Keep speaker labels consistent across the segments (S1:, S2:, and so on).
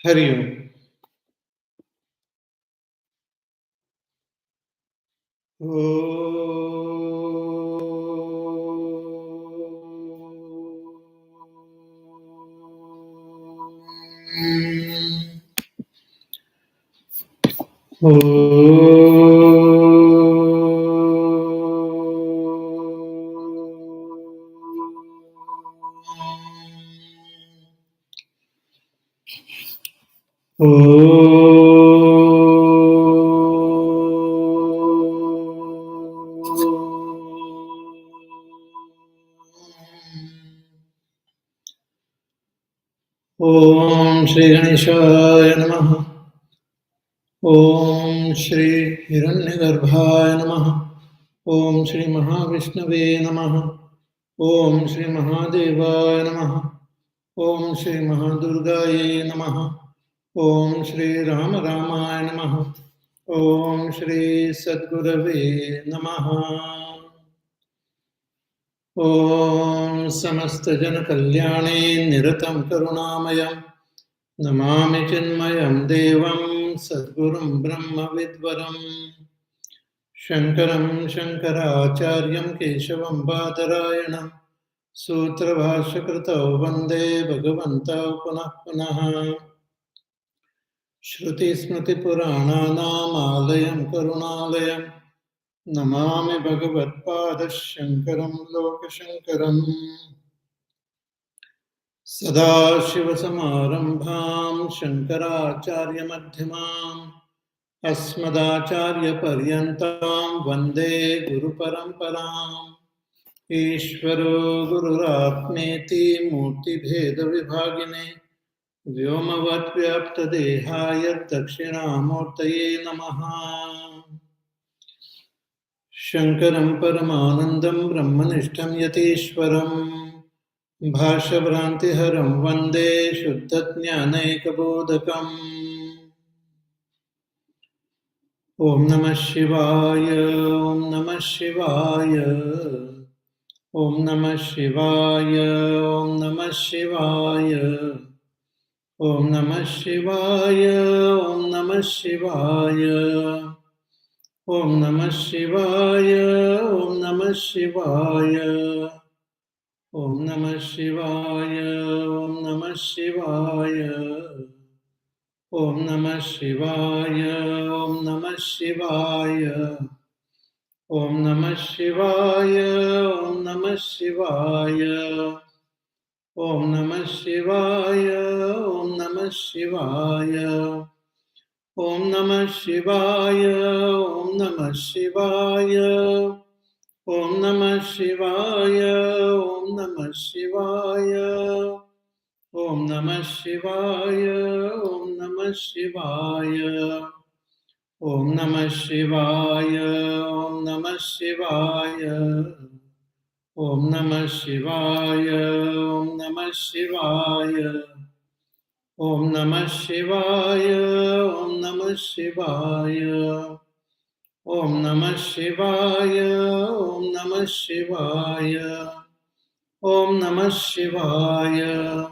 S1: Hari Om. Om Shri Ganeshaya Namaha. Om Shri Hiranyagarbhaya Namaha. Om Shri Mahavishnave Namaha. Om Shri Mahadevaya Namaha. Om Shri Mahadurgaye Namaha. Om Shri Rama Ramaya Namaha. Om Shri Sadgurave Namaha. Om Samasta Jana Kalyane Niratam Karunamaya Namami Chinmayam Devam Sadgurum Brahma Vidvaram Shankaram Shankaracharyam Keshavam Badarayanam Sutra Bhashakrito Vande Bhagavantau Punah Punah Shruti Smriti Purananam Alayam Karunalayam Namami Bhagavat Shankaram Lokashankaram Sadashivasamaramбhaं Shankaracharyamadhyamam Asmadacharyaparyantam Vande Guruparamparam Ishvaro Gururatmeti Murtibhedavibhagine Vyomavatyaptadehaya Dakshinamurtaye Namaha Shankaram Paramanandam Brahmanishtam Yatishwaram भाष्यभ्रान्तिहरं वन्दे शुद्धज्ञानैकबोधकम् ॐ नमः शिवाय ॐ नमः शिवाय ॐ नमः शिवाय ॐ नमः शिवाय ॐ नमः शिवाय ॐ नमः शिवाय ॐ नमः शिवाय ॐ नमः शिवाय Om Namah Shivaya, Om Namah Shivaya, Om Namah Shivaya, Om Namah Shivaya, Om Namah Shivaya, Om Namah Shivaya, Om Namah Shivaya, Om Namah Shivaya, Om Namah Shivaya, Om Namah Shivaya. Om Namah Shivaya, Om Namah Shivaya, Om Namah Shivaya, Om Namah Shivaya, Om Namah Shivaya, Om Namah Shivaya, Om Namah Shivaya, Om Namah Shivaya, Om Namah Shivaya, Om Namah Shivaya. Om Namah Shivaya, Om Namah Shivaya, Om Namah Shivaya,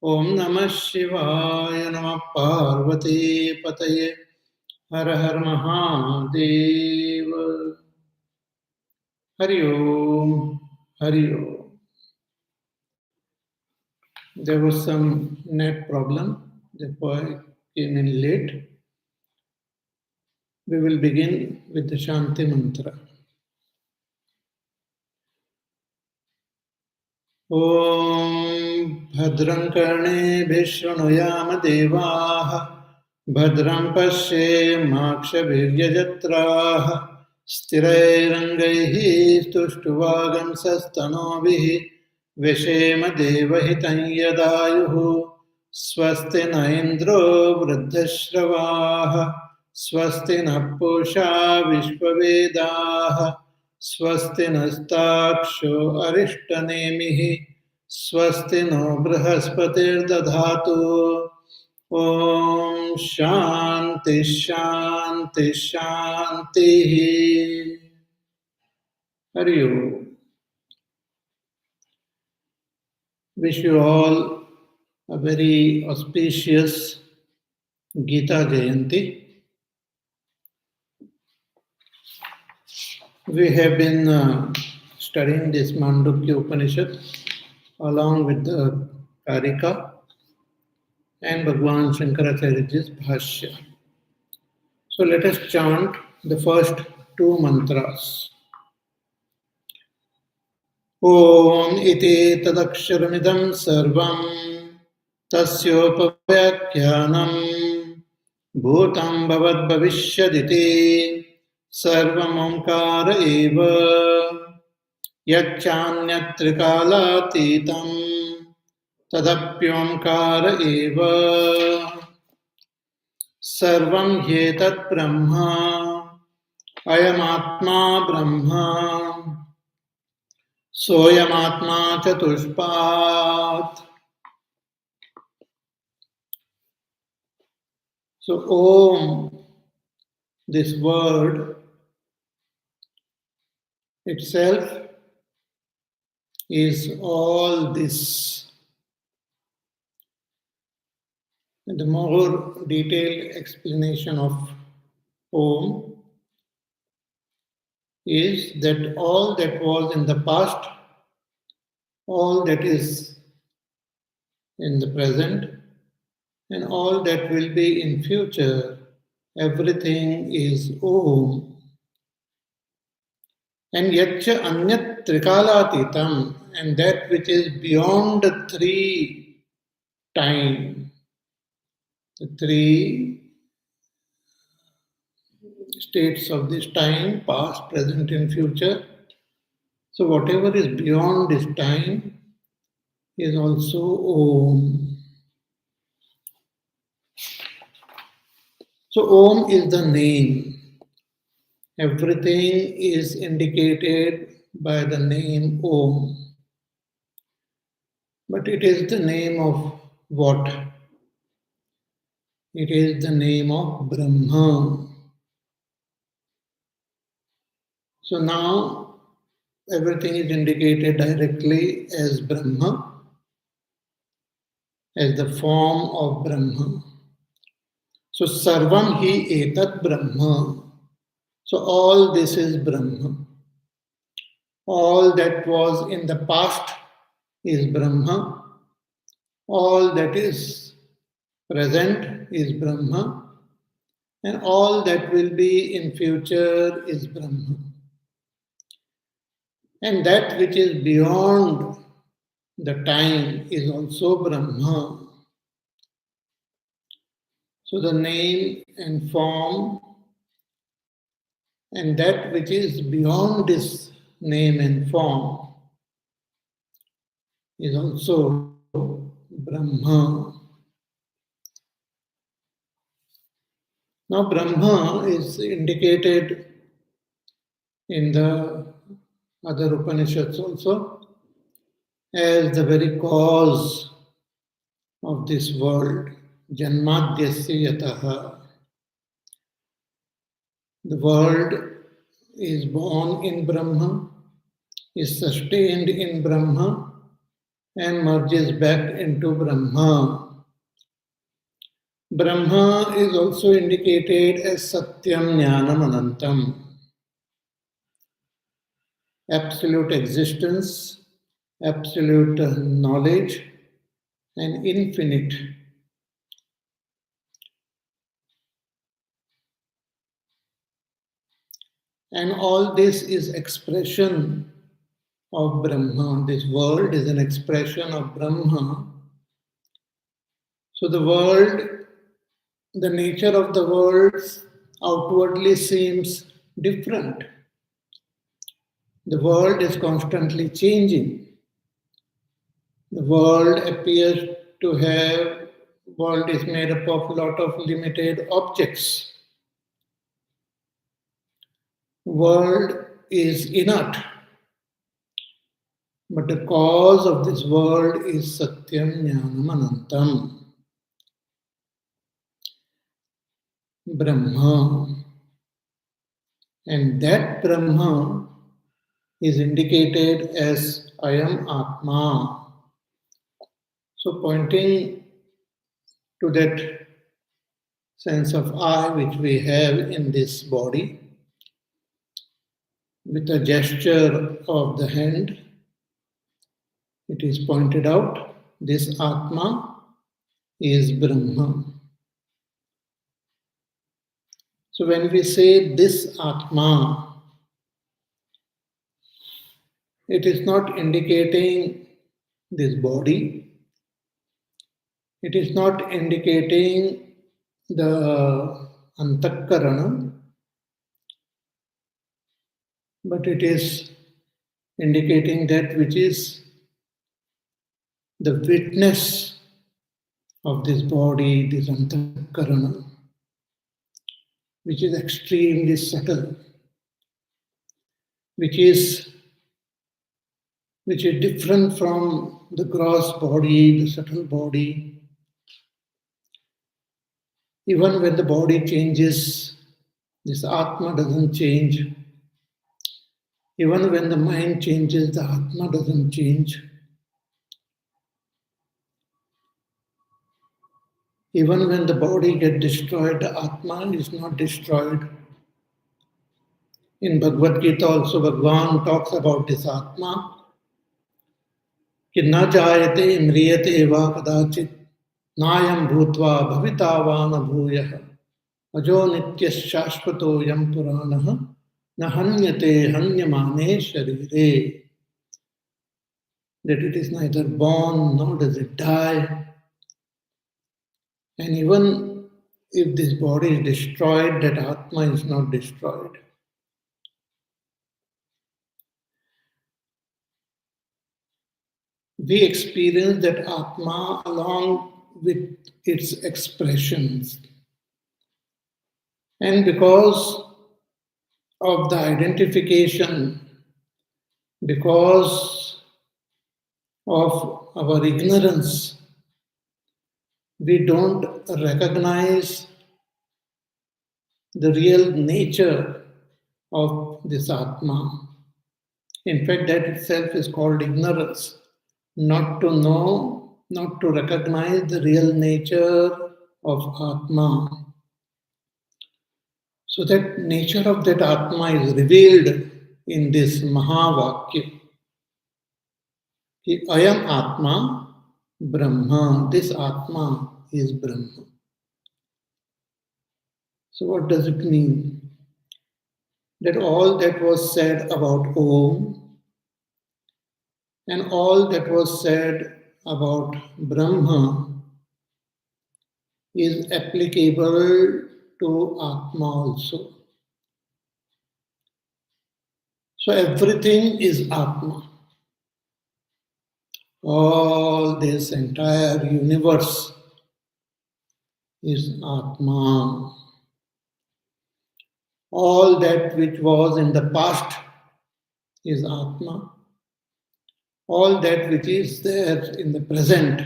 S1: Om Namah Shivaya, Namah Parvati Pataye, Har Har Mahadeva, Hari Om, Hari Om. There was some net problem, therefore I came in late. We will begin with the Shanti Mantra. Om Bhadram Karneभिः शृणुयाम देवाः भद्रं पश्येमाक्षभिर्यजत्राः स्थिरैरङ्गैः स्तुष्टुवागंसस्तनूभिः व्यशेम देवहितं यदायुः स्वस्ति न इन्द्रो वृद्धश्रवाः स्वस्ति नः पूषा विश्ववेदाः स्वस्ति नस्ताक्षो अरिष्टनेमिः स्वस्ति no बृहस्पतिर्दधातु ॐ शान्ति शान्ति शान्तिः Hari Om. Wish you all a very auspicious Gita Jayanti. We have been studying this Mandukya Upanishad along with the Karika and Bhagwan Shankaracharya's Bhashya. So let us chant the first two mantras. Om iti tadaksharamidam sarvam tasyopavyakyanam bhutam bhavat bhavishyaditi sarvam omkara eva yacchanyattrikalatītam tadapyomkara eva sarvam hyetat brahma ayamatma brahma soyamatma chatushpat. So Om, this word itself is all this. And the more detailed explanation of Om is that all that was in the past, all that is in the present, and all that will be in future, everything is Om. And yatcha anyat trikalatītam, and that which is beyond the three time, the three states of this time, past, present, and future. So whatever is beyond this time is also Om. So Om is the name. Everything is indicated by the name Om. But it is the name of what? It is the name of Brahma. So now everything is indicated directly as Brahma, as the form of Brahma. So Sarvam hi etat Brahma. So all this is Brahma. All that was in the past is Brahma. All that is present is Brahma. And all that will be in future is Brahma. And that which is beyond the time is also Brahma. So the name and form and that which is beyond this name and form is also Brahma. Now Brahma is indicated in the other Upanishads also as the very cause of this world. Janmadhyasya yataha. The world is born in Brahma, is sustained in Brahma, and merges back into Brahma. Brahma is also indicated as Satyam Jnanam Anantam, absolute existence, absolute knowledge, and infinite. And all this is expression of Brahma. This world is an expression of Brahma. So the world, the nature of the world outwardly seems different. The world is constantly changing. The world appears to have, world is made up of a lot of limited objects. World is inert. But the cause of this world is Satyam Jnanam Anantam, Brahma. And that Brahma is indicated as I am Atma. So pointing to that sense of I which we have in this body. With a gesture of the hand, it is pointed out this Atma is Brahman. So when we say this Atma, it is not indicating this body, it is not indicating the Antakarana, but it is indicating that which is the witness of this body, this Antakarana, which is extremely subtle, which is different from the gross body, the subtle body. Even when the body changes, this Atma doesn't change. Even when the mind changes, the Atma doesn't change. Even when the body gets destroyed, the Atma is not destroyed. In Bhagavad Gita also, Bhagavan talks about this Atma. कि न जायते म्रियते वा कदाचित् नायं भूत्वा भविता वा न भूयः अजो नित्यः शाश्वतोऽयं पुराणः न हन्यते हन्यमाने शरीरे. That it is neither born nor does it die. And even if this body is destroyed, that Atma is not destroyed. We experience that Atma along with its expressions. And because of the identification, because of our ignorance, we don't recognize the real nature of this Atma. In fact, that itself is called ignorance. Not to know, not to recognize the real nature of Atma. So that nature of that Atma is revealed in this Mahavakya. Ki ayam Atma Brahma. This Atma is Brahma. So what does it mean? That all that was said about Om and all that was said about Brahma is applicable to Atma also. So everything is Atma. All this entire universe is Atma. All that which was in the past is Atma. All that which is there in the present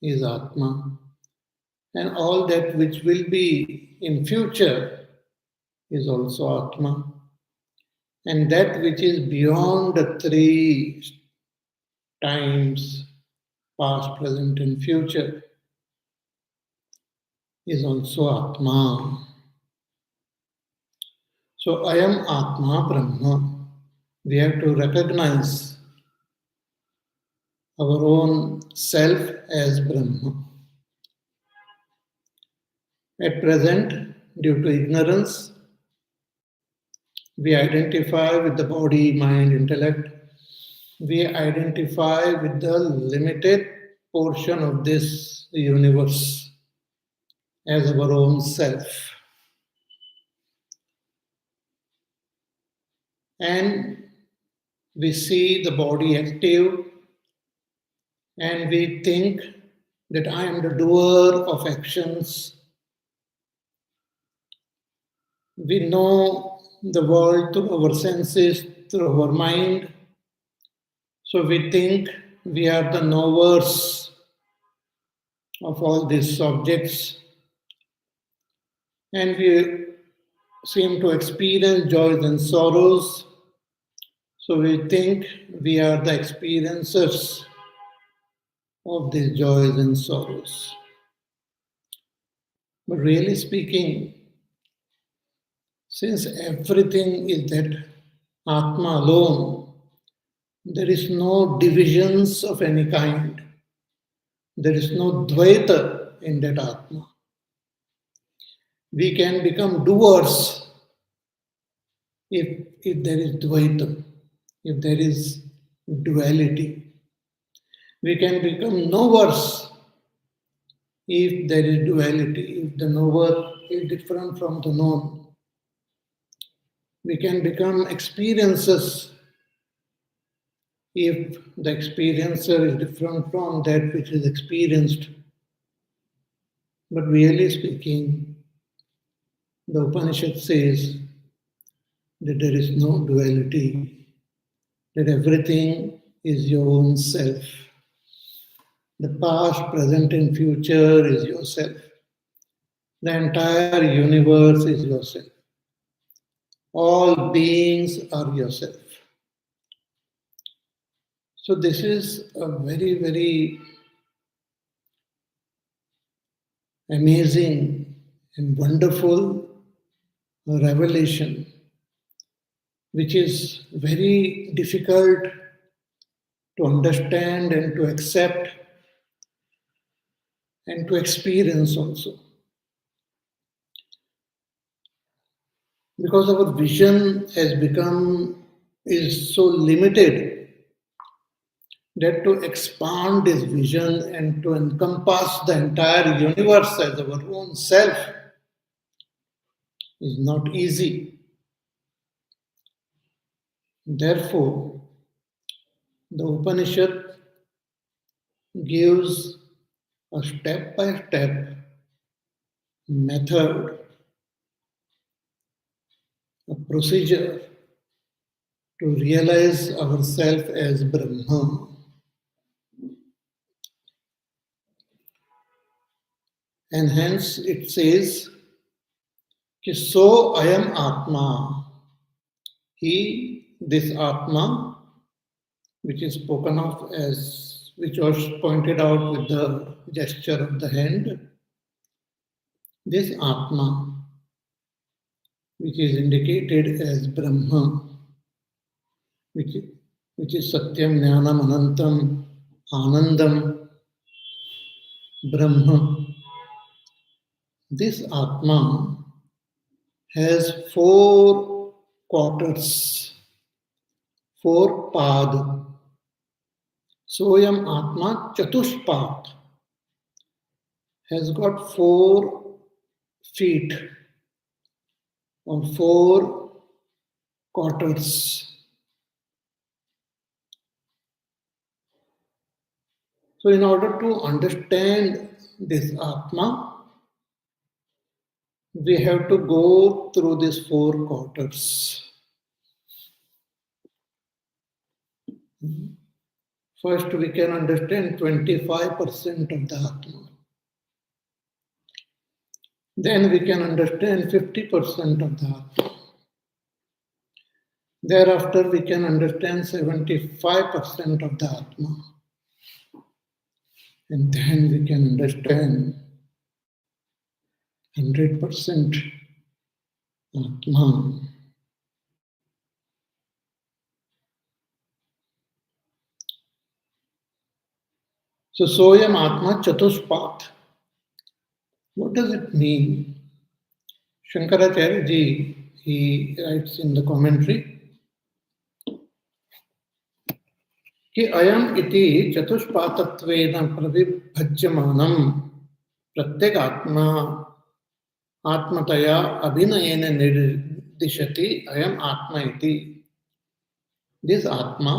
S1: is Atma. And all that which will be in future is also Atma. And that which is beyond the three times, past, present, and future, is also Atma. So I am Atma Brahma. We have to recognize our own self as Brahma. At present, due to ignorance, we identify with the body, mind, intellect. We identify with the limited portion of this universe as our own self. And we see the body active and we think that I am the doer of actions. We know the world through our senses, through our mind. So we think we are the knowers of all these subjects. And we seem to experience joys and sorrows. So we think we are the experiencers of these joys and sorrows. But really speaking, since everything is that Atma alone, there is no divisions of any kind. There is no Dvaita in that Atma. We can become doers if there is Dvaita, if there is duality. We can become knowers if there is duality, if the knower is different from the known. We can become experiencers if the experiencer is different from that which is experienced. But really speaking, the Upanishad says that there is no duality, that everything is your own self. The past, present, and future is yourself. The entire universe is yourself. All beings are yourself. So, this is a very, very amazing and wonderful revelation, which is very difficult to understand and to accept and to experience also. Because our vision is so limited that to expand this vision and to encompass the entire universe as our own self is not easy. Therefore, the Upanishad gives a step by step method, a procedure to realize ourselves as Brahma. And hence it says, Ki so I am Atma. He, this Atma, which is spoken of as, which was pointed out with the gesture of the hand, this Atma, which is indicated as Brahma, which is Satyam, Jnanam, Anantam, Anandam, Brahma. This Atma has 4 quarters, 4 pad. Soyam Atma Chatushpat has got 4 feet or 4 quarters. So, in order to understand this Atma, we have to go through these 4 quarters. First, we can understand 25% of the Atma. Then we can understand 50% of the Atma. Thereafter, we can understand 75% of the Atma. And then we can understand 100% Atma. So, Soyam Atma Chatushpat. What does it mean? Shankaracharya ji, he writes in the commentary, कि अयम इति चतुष्पातत्वेन प्रविभज्यमानं प्रत्येक आत्मा आत्मतया अभिनयेन निर्दिशति अयम आत्मा इति. This Atma,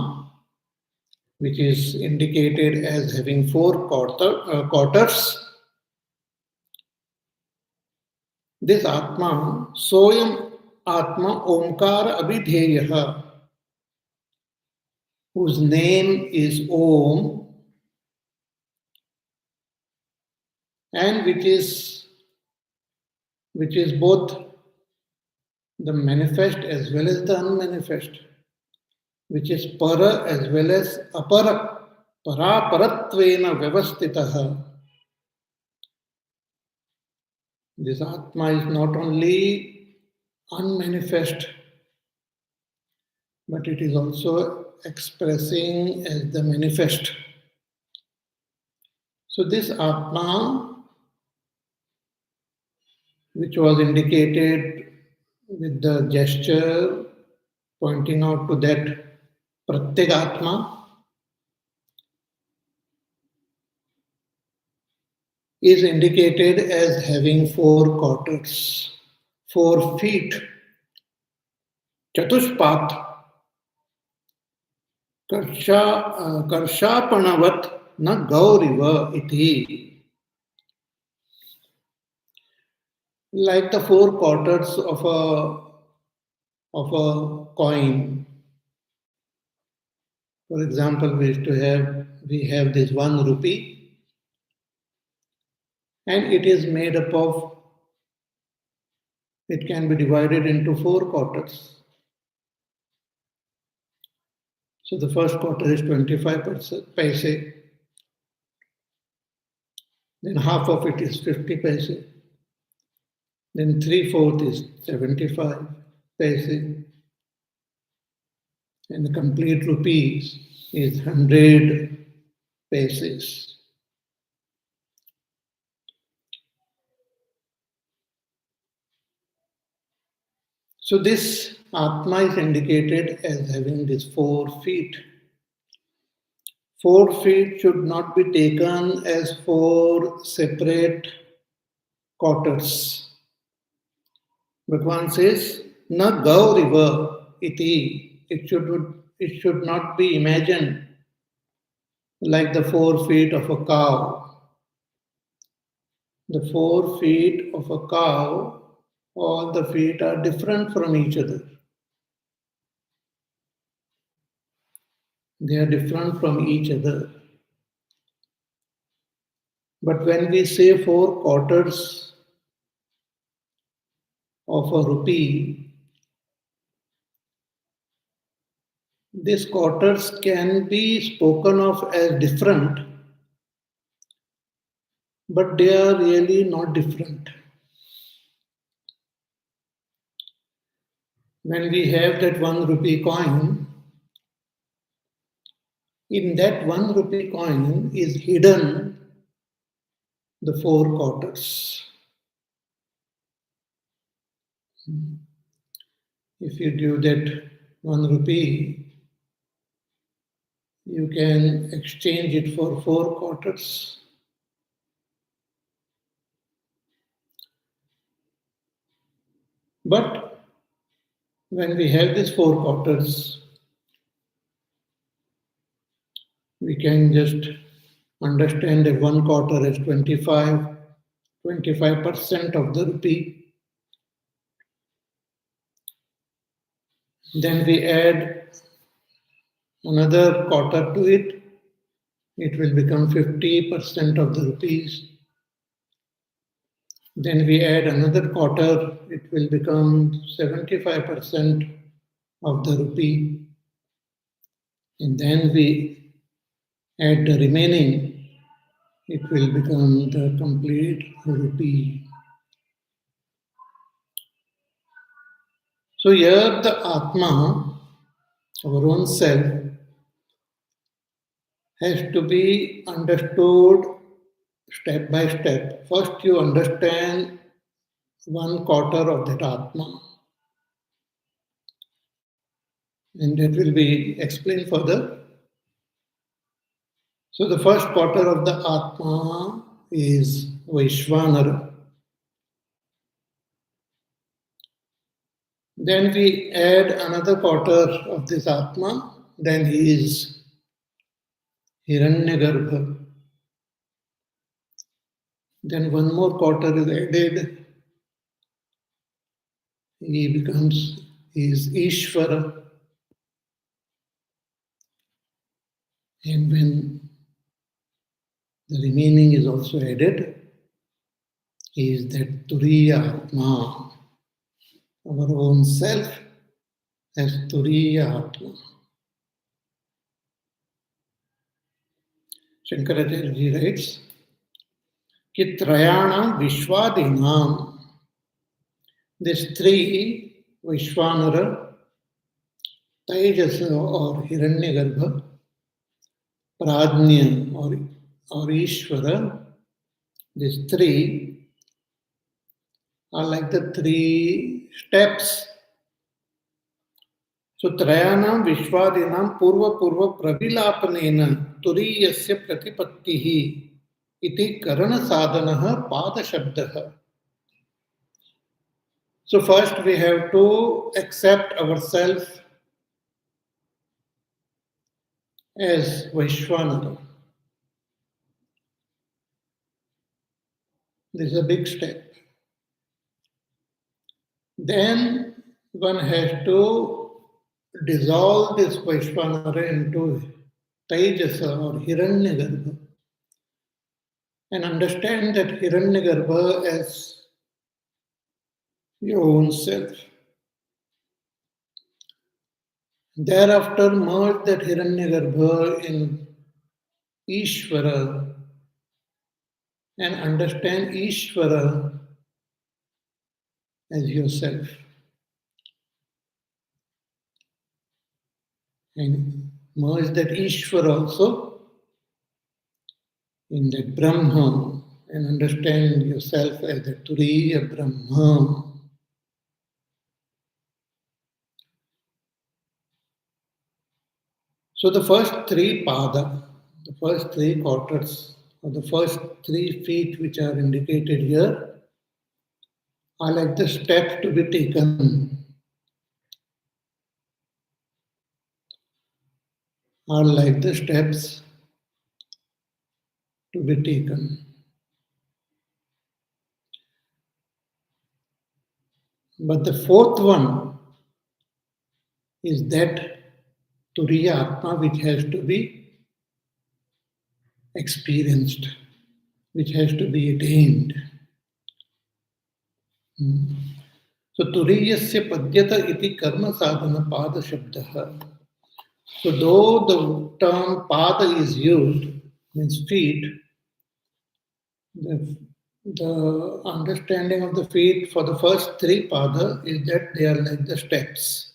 S1: which is indicated as having 4 quarters, this Atma, Soyam Atma Omkara Abhidheyaha, whose name is Om, and which is both the manifest as well as the unmanifest, which is para as well as apara, para paratvena vyavastitaha. This Atma is not only unmanifest, but it is also expressing as the manifest. So this Atma, which was indicated with the gesture pointing out to that Pratyagatma, is indicated as having 4 quarters, 4 feet. Chatushpat, Karshapanavat na Gauriva iti. Like the 4 quarters of a coin. For example, we have this 1 rupee, and it is made up of, it can be divided into 4 quarters. So the first quarter is 25 paise, then half of it is 50 paise, then 3/4 is 75 paise, and the complete rupees is 100 paise. So this Atma is indicated as having these 4 feet. 4 feet should not be taken as 4 separate quarters. Bhagavan says, Na Gauriva iti. It should not be imagined like the 4 feet of a cow. The 4 feet of a cow, all the feet are different from each other. They are different from each other. But when we say 4 quarters of a rupee, these quarters can be spoken of as different, but they are really not different. When we have that 1 rupee coin, in that 1 rupee coin is hidden the 4 quarters. If you give that 1 rupee, you can exchange it for 4 quarters. But when we have these 4 quarters, we can just understand that 1 quarter is 25% of the rupee. Then we add another quarter to it, it will become 50% of the rupees. Then we add another quarter, it will become 75% of the rupee. And then we add the remaining, it will become the complete rupee. So here the Atma, our own self, has to be understood step by step. First you understand 1 quarter of that Atma, and that will be explained further. So the first quarter of the Atma is Vaishvanara. Then we add another quarter of this Atma, then he is Hiranyagarbha. Then one more quarter is added, he is Ishvara. And when the remaining is also added, he is that Turiya Atma. Our own self as Turiya Atma. Shankaracharya ji writes, कि त्रयाणाम विश्वादीनाम, these three, Vishwanara, Taijasa or Hiranyagarbha, Prajna or Ishvara, these three are like the three steps. So Trayanam Vishwadinam Purva Purva Pravilapanena Turiyasya Pratipattihi iti Karana Sadhanaha Pada Shabdaha. So first we have to accept ourselves as Vishwanara. This is a big step. Then one has to dissolve this Vaishvanara into Taijasa or Hiranyagarbha and understand that Hiranyagarbha as your own self. Thereafter, merge that Hiranyagarbha in Ishvara and understand Ishvara as yourself. And merge that Ishvara also in that Brahma and understand yourself as the Turiya Brahma. So the first three pada, the first three quarters, or the first 3 feet which are indicated here are like the steps to be taken, are like the steps to be taken. But the fourth one is that Turiya Atma which has to be experienced, which has to be attained. So Turiyasya Padyata iti karma sadhana pada shabdaha. So though the term pada is used, means feet, the understanding of the feet for the first three pada is that they are like the steps.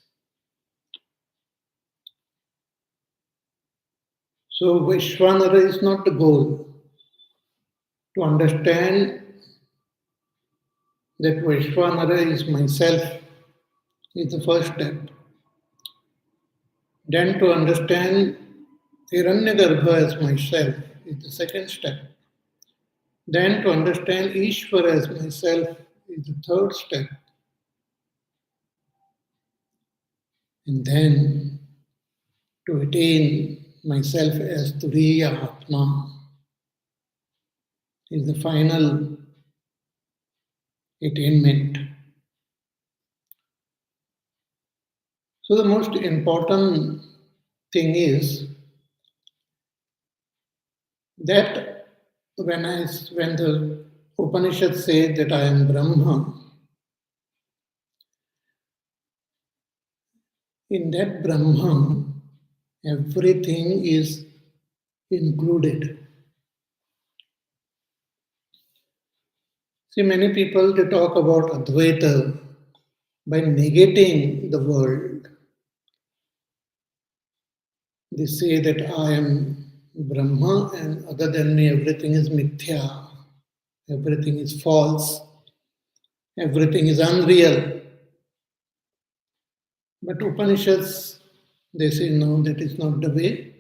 S1: So Vishwanara is not the goal. To understand that Vishwanara is myself is the first step. Then to understand Hiranyagarbha as myself is the second step. Then to understand Ishvara as myself is the third step. And then to attain myself as Turiya Atma is the final attainment. So the most important thing is that when the Upanishad say that I am Brahma, in that Brahma, everything is included. See, many people they talk about Advaita by negating the world. They say that I am Brahma and other than me everything is mithya, everything is false, everything is unreal. But Upanishads, they say no, that is not the way.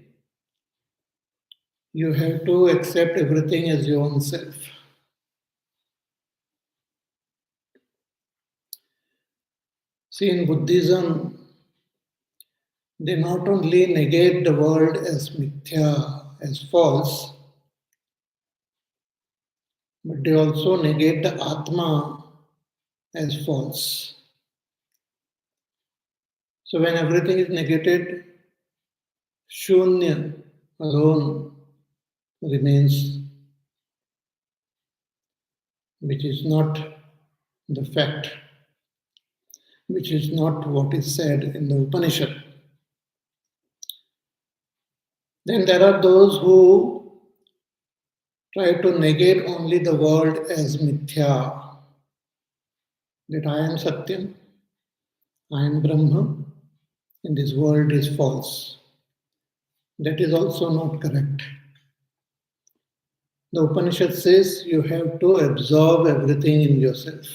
S1: You have to accept everything as your own self. See, in Buddhism, they not only negate the world as mithya, as false, but they also negate the Atma as false. So when everything is negated, Shunya alone remains, which is not the fact, which is not what is said in the Upanishad. Then there are those who try to negate only the world as mithya, that I am Satyam, I am Brahma, and this world is false. That is also not correct. The Upanishad says you have to absorb everything in yourself.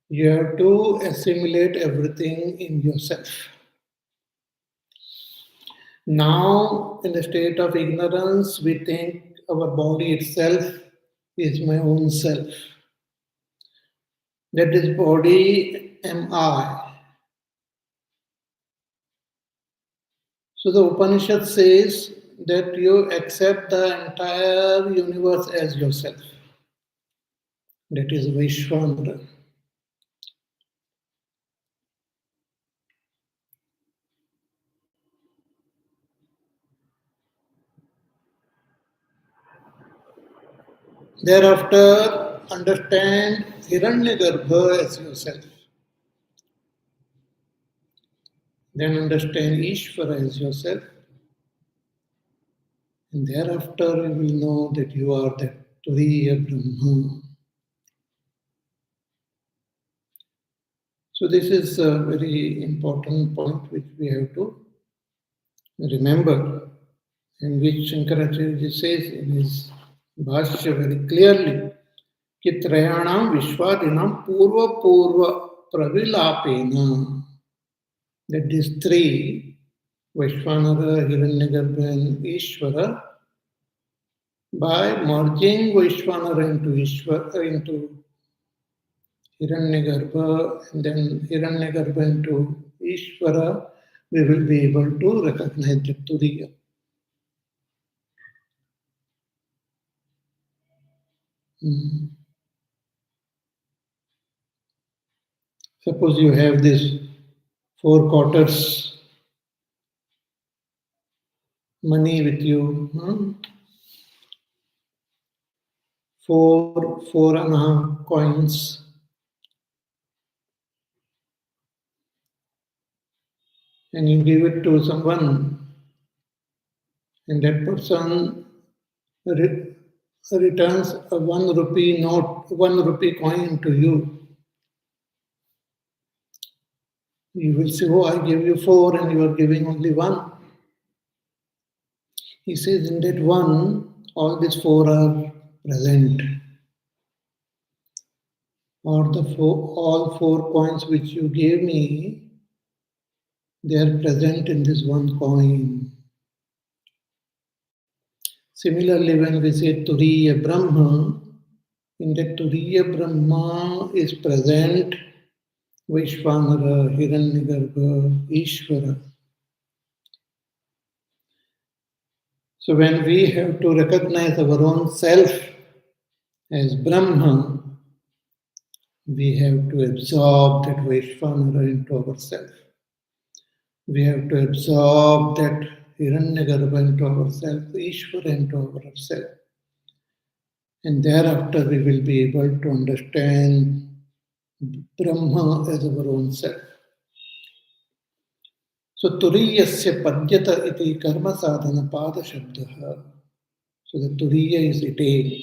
S1: You have to assimilate everything in yourself. Now, in the state of ignorance, we think our body itself is my own self. That this body am I. So the Upanishad says that you accept the entire universe as yourself. That is Vaishvamara. Thereafter, understand Hiranyagarbha as yourself. Then understand Ishvara as yourself. And thereafter, you will know that you are that Turiya Brahma. So, this is a very important point which we have to remember, and which Shankaracharya says in his Bhashya very clearly. कि त्रयाणाम विश्वादिनाम पूर्व पूर्व प्रविलापेन, that these three, Vaishvanara, Hiranyagarbha and Ishvara, by merging Vaishvanara into Ishvara, into Hiranyagarbha, and then Hiranyagarbha into Ishvara, we will be able to recognize the Turiya. Suppose you have this 4 quarters money with you, 4.5 coins, and you give it to someone, and that person returns a 1 rupee note, 1 rupee coin to you. You will say, oh, I gave you 4 and you are giving only 1. He says, in that 1, all these 4 are present. Or all 4 coins which you gave me, they are present in this 1 coin. Similarly, when we say Turiya Brahma, in that Turiya Brahma is present Vaishvanara, Hiranyagarbha, Ishvara. So when we have to recognize our own self as Brahma, we have to absorb that Vaishvanara into ourselves. We have to absorb that Hiranyagarbha into ourselves, Ishvara into ourselves. And thereafter we will be able to understand Brahma as our own self. So Turiyasya Padyata iti karma sadhana pada shabdaha. So the Turiya is attain.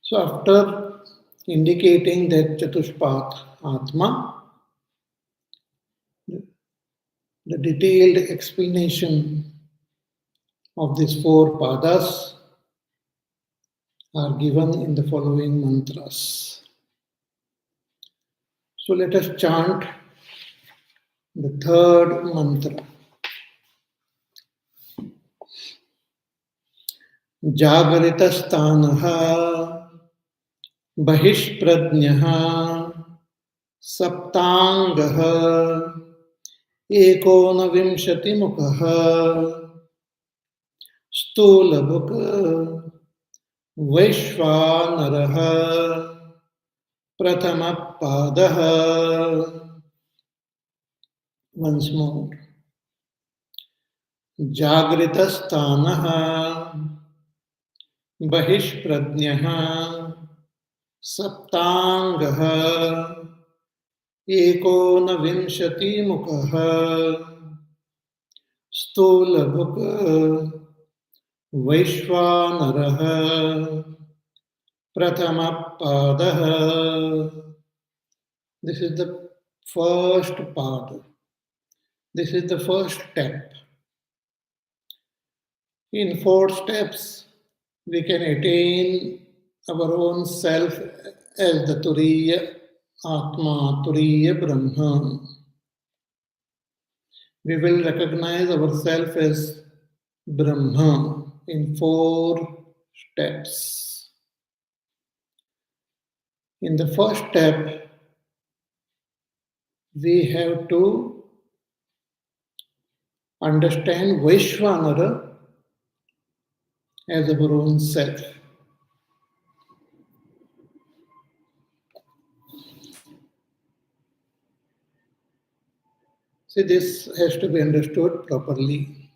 S1: So after indicating that Chatushpath Atma, the detailed explanation of these 4 padas are given in the following mantras. So let us chant the 3rd mantra. Jagritastanaha Bahishpradnyaha Saptangaha Ekonavimshatimukaha Stulabhuka Vaishvanaraha Prathamapadaha. Once more. Jagritastanaha Bahishpradnyaha Saptangaha एकोनविंशतिमुखः स्थूलभुक् वैश्वानरः प्रथमपादः. This is the first part. This is the first step. In 4 steps, we can attain our own self as the Turiya Atma, Turiya Brahman. We will recognize ourselves as Brahman in 4 steps. In the first step, we have to understand Vaishvanara as our own self. See, this has to be understood properly.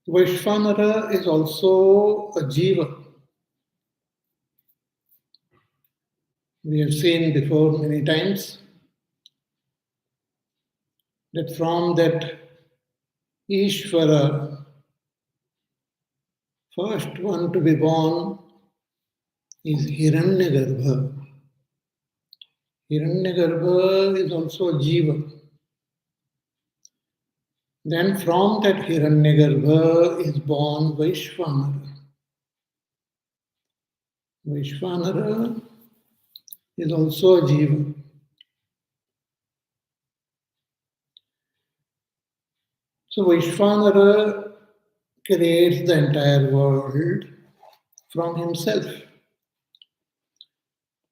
S1: Vaishvanara is also a jiva. We have seen before many times that from that Ishvara, first one to be born is Hiranyagarbha. Hiranyagarbha is also a jiva. Then from that Hiranyagarbha is born Vaishvanara. Vaishvanara is also a jiva. So Vaishvanara creates the entire world from himself.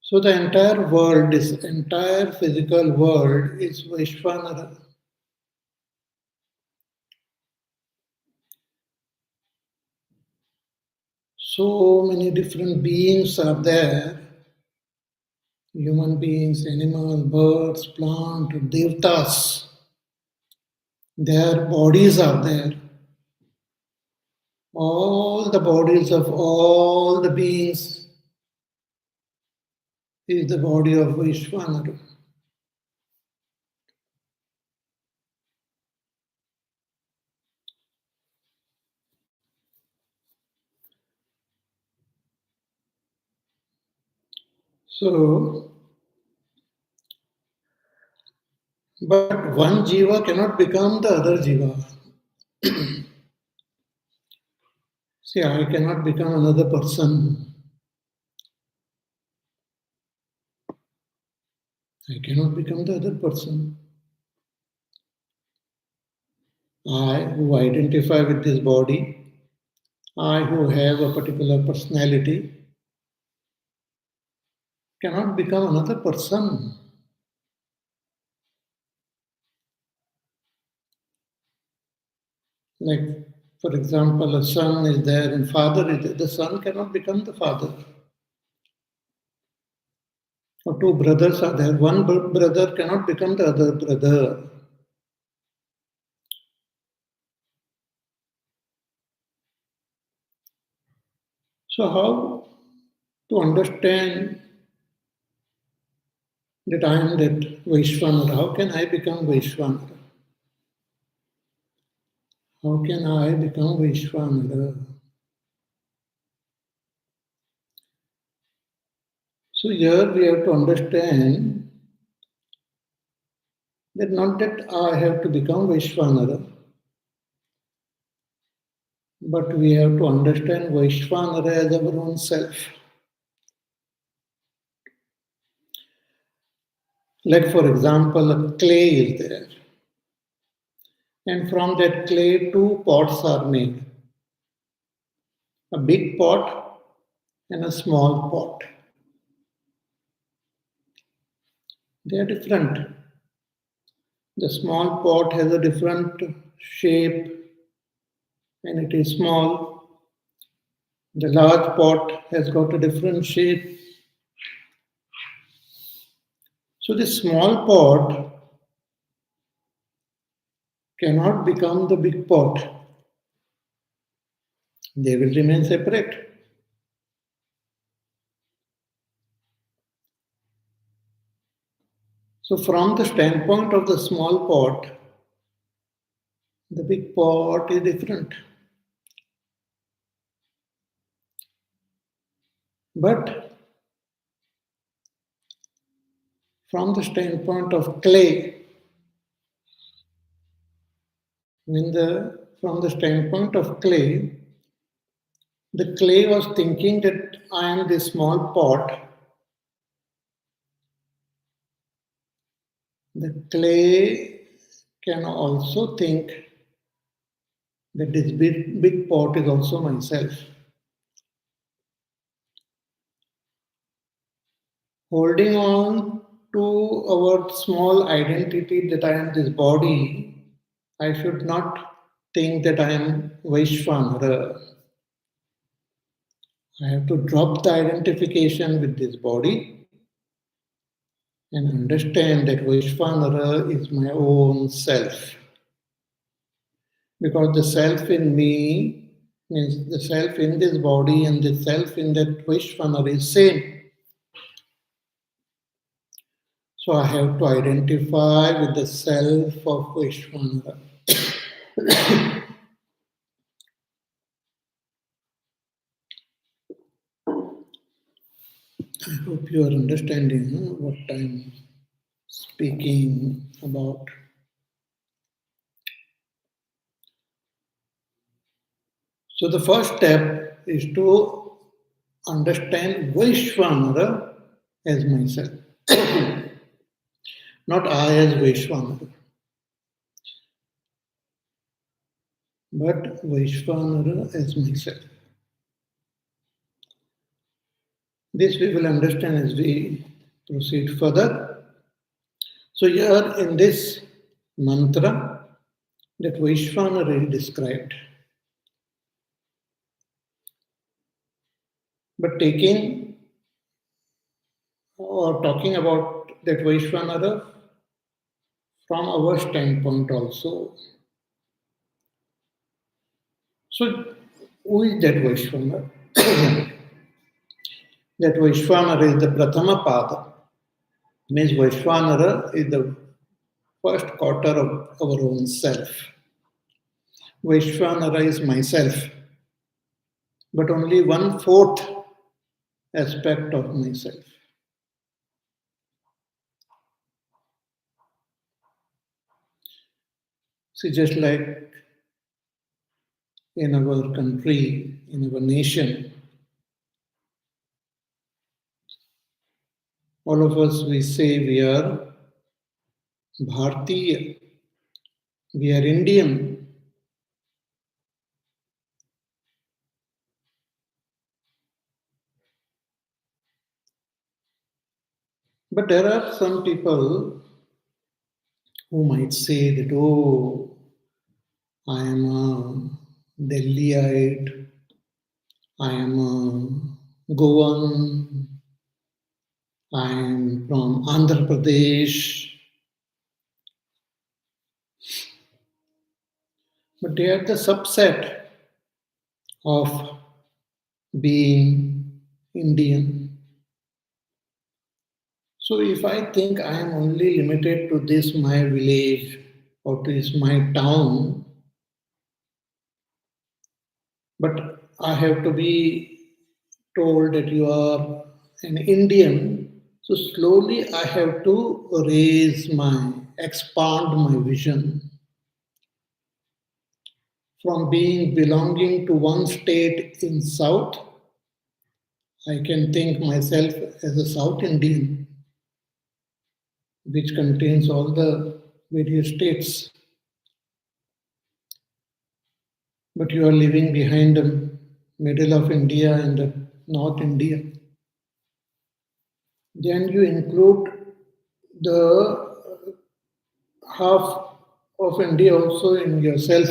S1: So the entire world, this entire physical world is Vaishvanara. So many different beings are there. Human beings, animals, birds, plants, devtas. Their bodies are there. All the bodies of all the beings is the body of Vishwanara. So, but one jiva cannot become the other jiva. See, I cannot become another person. I cannot become the other person. I who identify with this body, I who have a particular personality, cannot become another person. Like, for example, a son is there and father is there. The son cannot become the father. Or 2 brothers are there. One brother cannot become the other brother. So how to understand that I am that Vaishvanara? How can I become Vaishvanara? How can I become Vaishvanara? So here we have to understand that not that I have to become Vaishvanara, but we have to understand Vaishvanara as our own self. Like for example, a clay is there. And from that clay, 2 pots are made. A big pot and a small pot. They are different. The small pot has a different shape and it is small. The large pot has got a different shape. So the small pot cannot become the big pot. They will remain separate. So, from the standpoint of the small pot, the big pot is different. But from the standpoint of clay, from the standpoint of clay, the clay was thinking that I am this small pot. The clay can also think that this big pot is also myself. Holding on to our small identity that I am this body, I should not think that I am Vaishvanara. I have to drop the identification with this body and understand that Vaishvanara is my own self. Because the self in me means the self in this body and the self in that Vaishvanara is same. So I have to identify with the self of Vaishvanara. I hope you are understanding what I'm speaking about. So the first step is to understand Vaishvanara as myself, not I as Vaishvanara, but Vaishvanara as myself. This we will understand as we proceed further. So here in this mantra, that Vaishvanara is described. But taking or talking about that Vaishvanara from our standpoint also. So, who is that Vaishvanara? That Vaishvanara is the Prathama Pada. Means Vaishvanara is the first quarter of our own self. Vaishvanara is myself, but only 1/4 aspect of myself. See, just like in our country, in our nation, all of us, we say we are Bharatiya, we are Indian. But there are some people who might say that, oh, I am a Delhiite, I am a Goan, I am from Andhra Pradesh. But they are the subset of being Indian. So if I think I am only limited to this my village or to this my town, but I have to be told that you are an Indian, so slowly I have to expand my vision from being belonging to one state in South. I can think myself as a South Indian, which contains all the various states. But you are living behind the middle of India and the North India. Then you include the half of India also in yourself.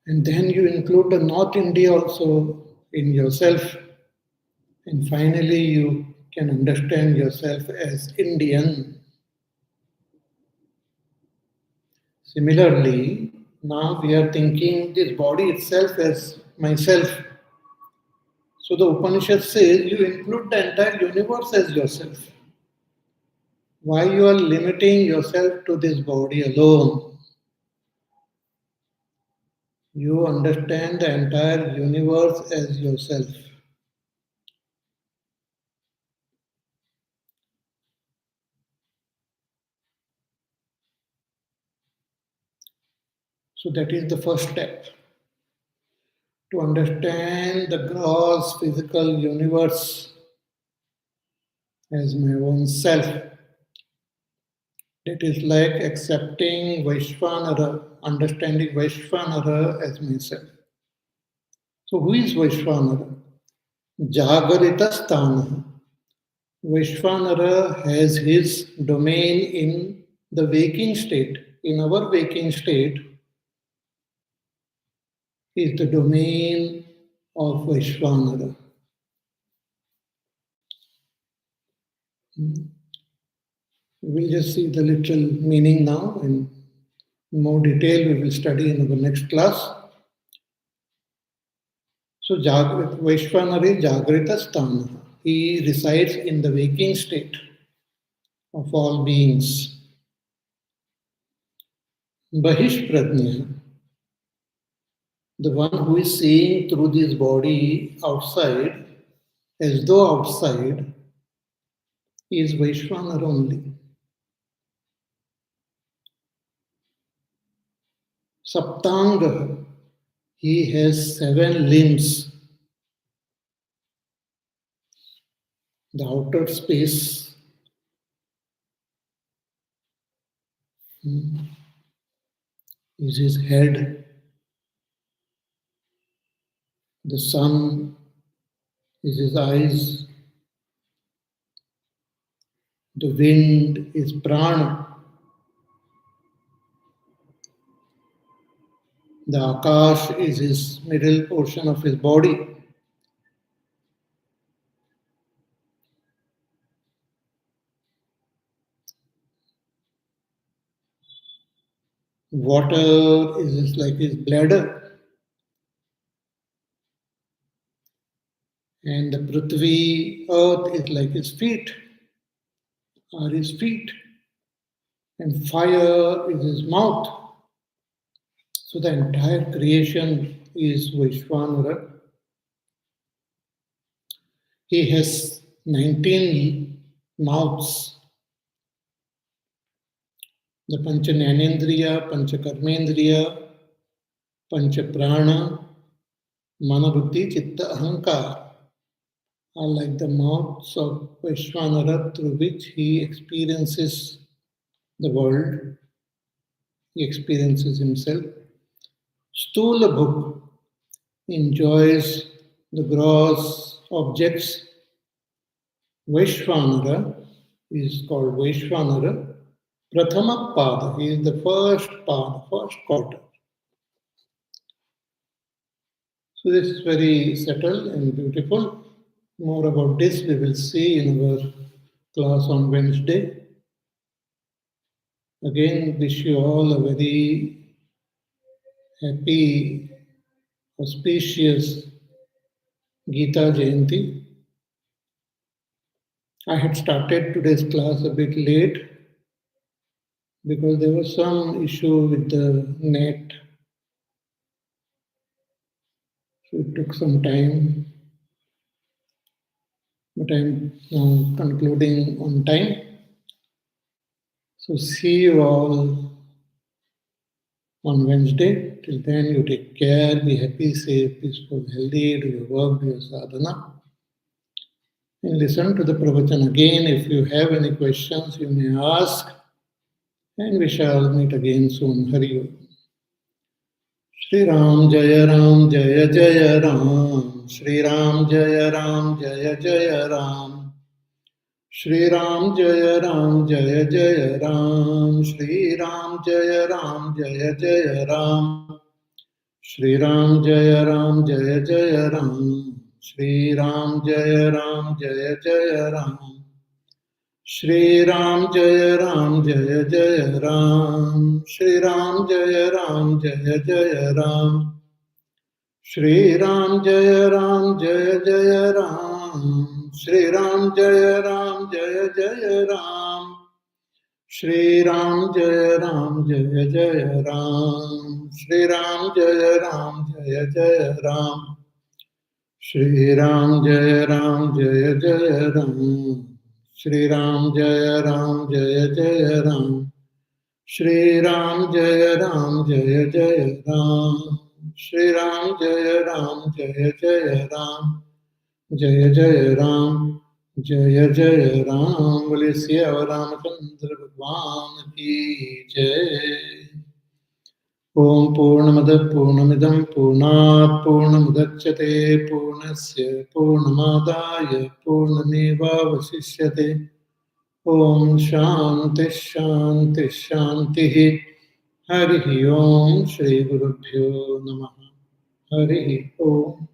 S1: And then you include the North India also in yourself. And finally, you can understand yourself as Indian. Similarly, now we are thinking this body itself as myself. So the Upanishad says you include the entire universe as yourself. Why you are limiting yourself to this body alone? You understand the entire universe as yourself. So that is the first step. To understand the gross physical universe as my own self. That is like accepting Vaishvanara, understanding Vaishvanara as myself. So who is Vaishvanara? Jagarita Sthana. Vaishvanara has his domain in the waking state. In our waking state is the domain of Vaishvanara. We'll just see the literal meaning now. In more detail, we will study in our next class. So, Vaishvanara is Jagrita Sthana. He resides in the waking state of all beings. Bahish Prajna, the one who is seeing through this body outside, as though outside, is Vaishvanara only. Saptanga, he has 7 limbs. The outer space is his head. The sun is his eyes. The wind is prana. The akash is his middle portion of his body. Water is like his bladder. And the Prithvi, earth, is like his feet, are his feet. And fire is his mouth. So the entire creation is Vaishvanara. He has 19 mouths. The Pancha Jnanendriya, Pancha Karmendriya, Pancha Prana, Manabuddhi, Chitta, Ahankar are like the mouths of Vaishvanara through which he experiences the world, he experiences himself. Stula Bhuk enjoys the gross objects. Vaishvanara is called Vaishvanara. Prathama Pada, he is the first pada, first quarter. So this is very subtle and beautiful. More about this we will see in our class on Wednesday. Again, wish you all a very happy, auspicious Gita Jayanti. I had started today's class a bit late because there was some issue with the net. So it took some time. But I'm now concluding on time. So see you all on Wednesday. Till then, you take care, be happy, safe, peaceful, healthy, do your work, do your sadhana. And listen to the pravachan again. If you have any questions, you may ask. And we shall meet again soon. Hari Om. Shri Ram Jaya Ram Jaya Jaya Ram. Shri Ram Jaya Ram Jaya Jaya Ram. Shri Ram Jaya Ram Jaya Jaya Ram. Shri Ram Jaya Ram Jaya Jaya Ram. Shri Ram Jaya Ram Jaya Jaya Ram. Shri Ram Jaya Ram Jaya Jaya Ram. Shri Ram Jaya Ram Jaya Jaya Ram. Shri Ram Jaya Ram Jaya Jaya Ram. Shri Ram Jaya Ram Jaya Jaya Ram. Shri Ram Jaya Ram Jaya Jaya Ram. Shri Ram Jaya Jaya Ram, Shri Ram Jaya Jaya Ram, Shri Ram Jaya Jaya Ram, Shri Ram Jaya Jaya Ram, Shri Ram Jaya Jaya Ram, Shri Ram Jaya Jaya Ram, Jaya Jaya Ram, Jaya Jaya Ram, बोले सिया रामचंद्र भगवान की जय। ओम पूर्णमद पूर्णमिदं पूर्णात् पूर्णमुदच्यते पूर्णस्य पूर्णमादाय पूर्णमेवावशिष्यते। ओम शांति शांति शांति। हरि ओम श्री गुरुभ्यो नमः। हरि ओम।